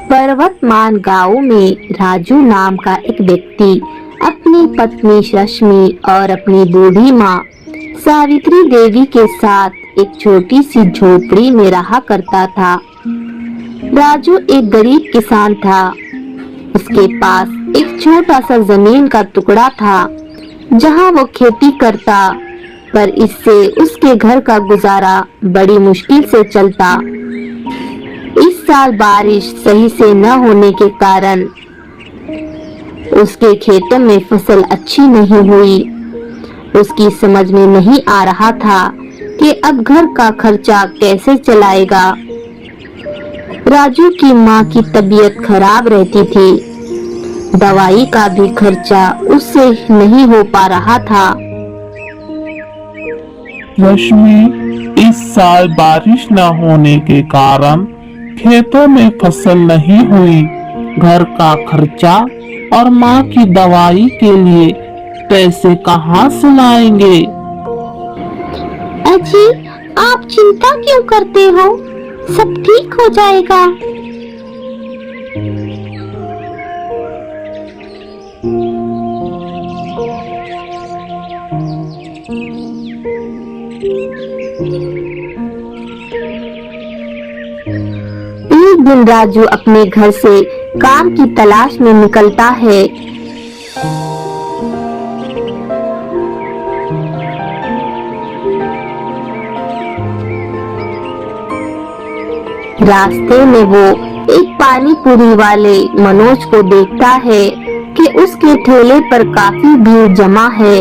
पर्वतमान गांव में राजू नाम का एक व्यक्ति अपनी पत्नी रश्मि और अपनी बूढ़ी माँ सावित्री देवी के साथ एक छोटी सी झोपड़ी में रहा करता था। राजू एक गरीब किसान था। उसके पास एक छोटा सा जमीन का टुकड़ा था जहाँ वो खेती करता, पर इससे उसके घर का गुजारा बड़ी मुश्किल से चलता। इस साल बारिश सही से न होने के कारण उसके खेतों में फसल अच्छी नहीं हुई। उसकी समझ में नहीं आ रहा था कि अब घर का खर्चा कैसे चलाएगा। राजू की माँ की तबीयत खराब रहती थी। दवाई का भी खर्चा उससे नहीं हो पा रहा था। रश्मि, इस साल बारिश न होने के कारण खेतों में फसल नहीं हुई। घर का खर्चा और माँ की दवाई के लिए पैसे कहाँ से लाएंगे? अजी, आप चिंता क्यों करते हो? सब ठीक हो जाएगा। एक दिन राजू अपने घर से काम की तलाश में निकलता है। रास्ते में वो एक पानी पूरी वाले मनोज को देखता है कि उसके ठेले पर काफी भीड़ जमा है।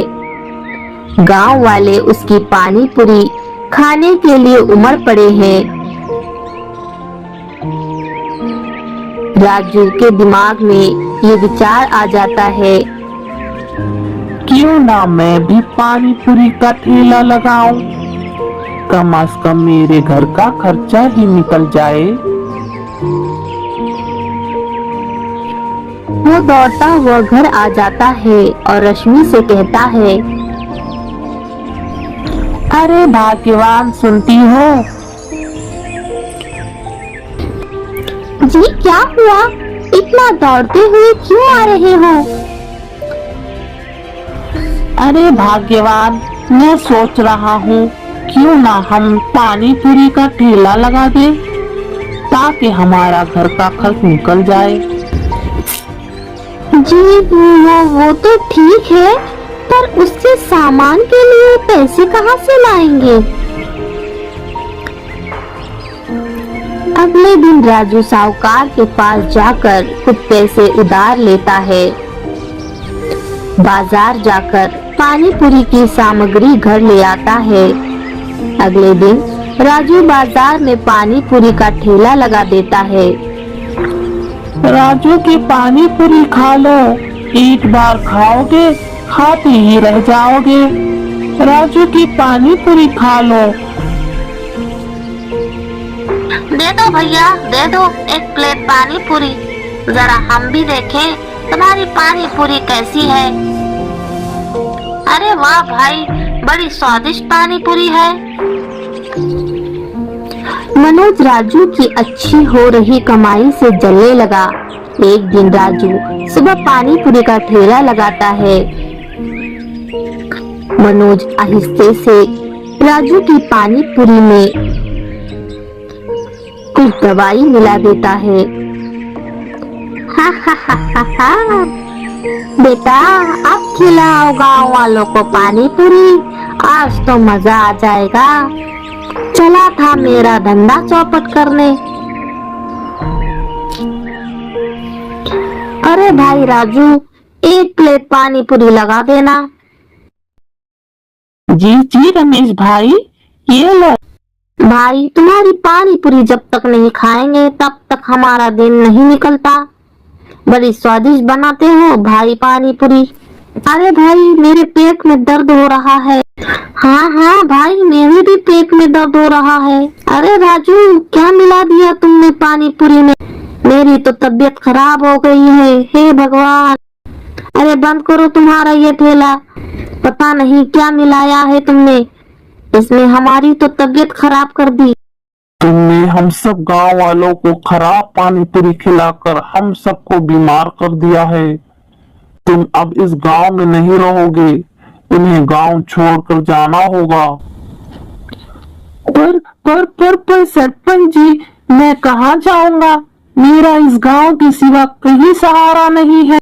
गांव वाले उसकी पानी पूरी खाने के लिए उमड़ पड़े हैं। राजू के दिमाग में ये विचार आ जाता है, क्यों ना मैं भी पानी पूरी का ठेला लगाऊं? कम से कम मेरे घर का खर्चा ही निकल जाए। वो दौड़ता हुआ घर आ जाता है और रश्मि से कहता है, अरे भाग्यवान, सुनती हो? जी क्या हुआ? इतना दौड़ते हुए क्यों आ रहे हो? अरे भाग्यवान, मैं सोच रहा हूँ क्यों ना हम पानी पूरी का ठेला लगा दें ताकि हमारा घर का खर्च निकल जाए। जी वो तो ठीक है, पर उससे सामान के लिए पैसे कहाँ से लाएंगे? अगले दिन राजू साहूकार के पास जाकर कुछ पैसे उधार लेता है। बाजार जाकर पानी पूरी की सामग्री घर ले आता है। अगले दिन राजू बाजार में पानी पूरी का ठेला लगा देता है। राजू की पानी पूरी खा लो, एक बार खाओगे खाते ही रह जाओगे। राजू की पानी पूरी खा लो। दे दो भैया, दे दो एक प्लेट पानी पूरी, जरा हम भी देखें तुम्हारी पानी पूरी कैसी है। अरे वाह भाई, बड़ी स्वादिष्ट पानी पूरी है। मनोज राजू की अच्छी हो रही कमाई से जलने लगा। एक दिन राजू सुबह पानी पूरी का ठेला लगाता है। मनोज आहिस्ते से राजू की पानी पूरी में कुछ दवाई मिला देता है। हा हा हा हा हा। बेटा, अब खिलाओ गाँव वालों को पानी पूरी, आज तो मजा आ जाएगा। चला था मेरा धंधा चौपट करने। अरे भाई राजू, एक प्लेट पानी पूरी लगा देना। जी जी रमेश भाई, ये लो। भाई, तुम्हारी पानी पूरी जब तक नहीं खाएंगे तब तक हमारा दिन नहीं निकलता। बड़ी स्वादिष्ट बनाते हो भाई पानी पूरी। अरे भाई, मेरे पेट में दर्द हो रहा है। हाँ हाँ भाई, मेरे भी पेट में दर्द हो रहा है। अरे राजू, क्या मिला दिया तुमने पानी पूरी में? मेरी तो तबीयत खराब हो गई है। हे भगवान, अरे बंद करो तुम्हारा ये ठेला, पता नहीं क्या मिलाया है तुमने। इसने हमारी तो तबीयत खराब कर दी। तुमने हम सब गांव वालों को खराब पानी पूरी खिलाकर हम सबको बीमार कर दिया है। तुम अब इस गांव में नहीं रहोगे, तुम्हें गांव छोड़कर जाना होगा। पर सरपंच जी, मैं कहाँ जाऊंगा? मेरा इस गांव के सिवा कहीं सहारा नहीं है।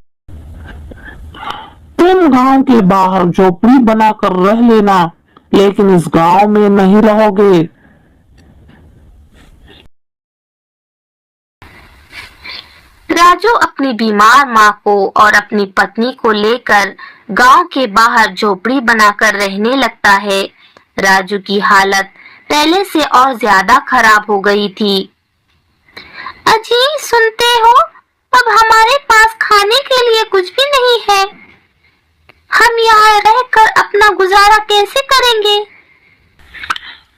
तुम गांव के बाहर झोपड़ी बनाकर रह लेना, लेकिन इस गांव में नहीं रहोगे। राजू अपनी बीमार माँ को और अपनी पत्नी को लेकर गांव के बाहर झोपड़ी बनाकर रहने लगता है। राजू की हालत पहले से और ज्यादा खराब हो गई थी। अजी सुनते हो, अब हमारे पास खाने के लिए कुछ भी नहीं है। हम यहाँ रहकर अपना गुजारा कैसे करेंगे?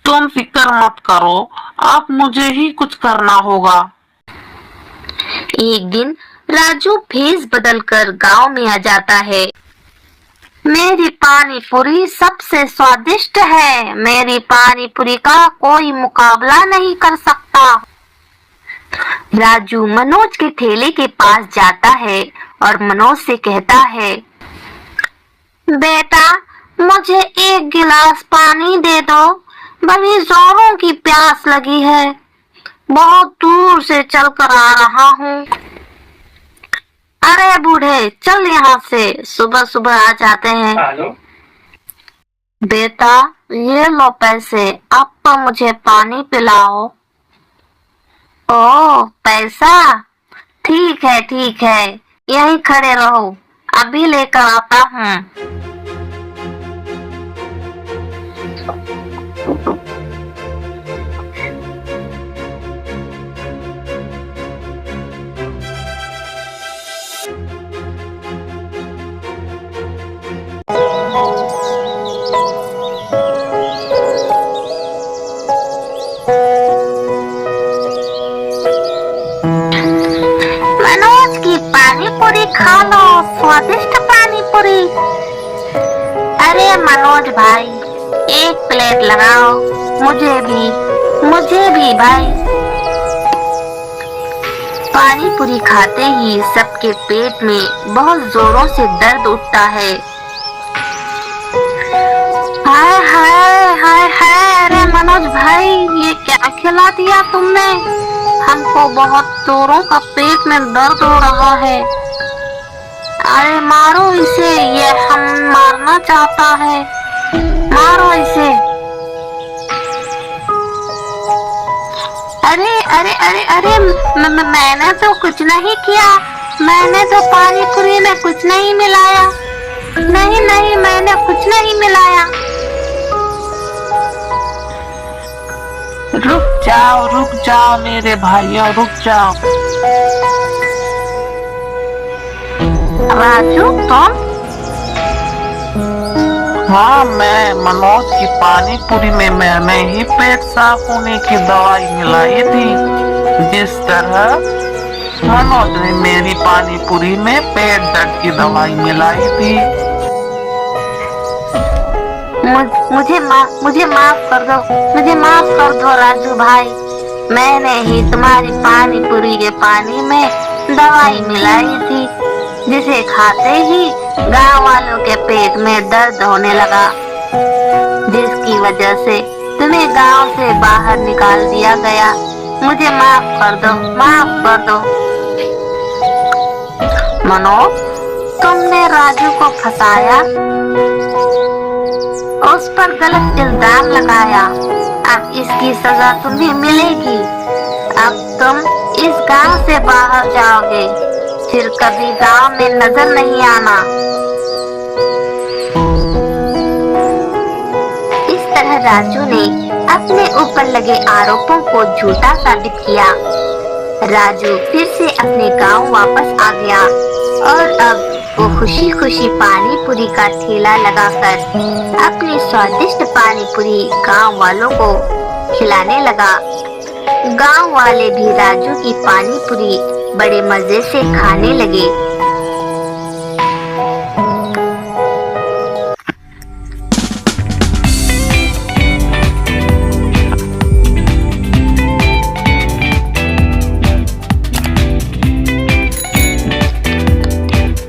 तुम फिक्र मत करो, अब मुझे ही कुछ करना होगा। एक दिन राजू भेष बदलकर गांव में आ जाता है। मेरी पानी पूरी सबसे स्वादिष्ट है, मेरी पानी पूरी का कोई मुकाबला नहीं कर सकता। राजू मनोज के ठेले के पास जाता है और मनोज से कहता है, बेटा मुझे एक गिलास पानी दे दो, बड़ी जोरों की प्यास लगी है, बहुत दूर से चलकर आ रहा हूँ। अरे बूढ़े चल यहाँ से, सुबह सुबह आ जाते हैं। बेटा ये लो पैसे, अब तो मुझे पानी पिलाओ। ओ पैसा, ठीक है, यहीं खड़े रहो, अभी लेकर आता हूँ। मनोज की पानी पूरी खा लो, स्वादिष्ट पानी पूरी। अरे मनोज भाई एक प्लेट लगाओ, मुझे भी भाई। पानी पूरी खाते ही सबके पेट में बहुत जोरों से दर्द उठता है। हाय, अरे मनोज भाई ये क्या खिला दिया तुमने? हमको बहुत जोरों का पेट में दर्द हो रहा है। अरे मारो इसे, ये हम मारना चाहता है, मारो इसे। अरे मैंने तो कुछ नहीं किया, मैंने तो पानी पूरी में कुछ नहीं मिलाया। नहीं मैंने कुछ नहीं मिलाया। रुक जाओ मेरे भाइयों, रुक जाओ। राजू तुम? हाँ मैं मनोज की पानी पूरी में मैंने ही पेट साफ होने की दवाई मिलाई थी, जिस तरह मनोज ने मेरी पानी पूरी में पेट दर्द की दवाई मिलाई थी। मुझे माफ कर दो राजू भाई, मैंने ही तुम्हारी पानी पूरी के पानी में दवाई मिलाई थी, जिसे खाते ही गांव वालों के पेट में दर्द होने लगा, जिसकी वजह से तुम्हें गांव से बाहर निकाल दिया गया। मुझे माफ कर दो। मनोज तुमने राजू को फंसाया, उस पर गलत इल्जाम लगाया, अब इसकी सजा तुम्हें मिलेगी। अब तुम इस गांव से बाहर जाओगे, फिर कभी गांव में नजर नहीं आना। इस तरह राजू ने अपने ऊपर लगे आरोपों को झूठा साबित किया। राजू फिर से अपने गांव वापस आ गया और अब वो खुशी खुशी पानी पूरी का ठेला लगाकर अपनी स्वादिष्ट पानी पूरी गांव वालों को खिलाने लगा। गांव वाले भी राजू की पानी पूरी बड़े मजे से खाने लगे।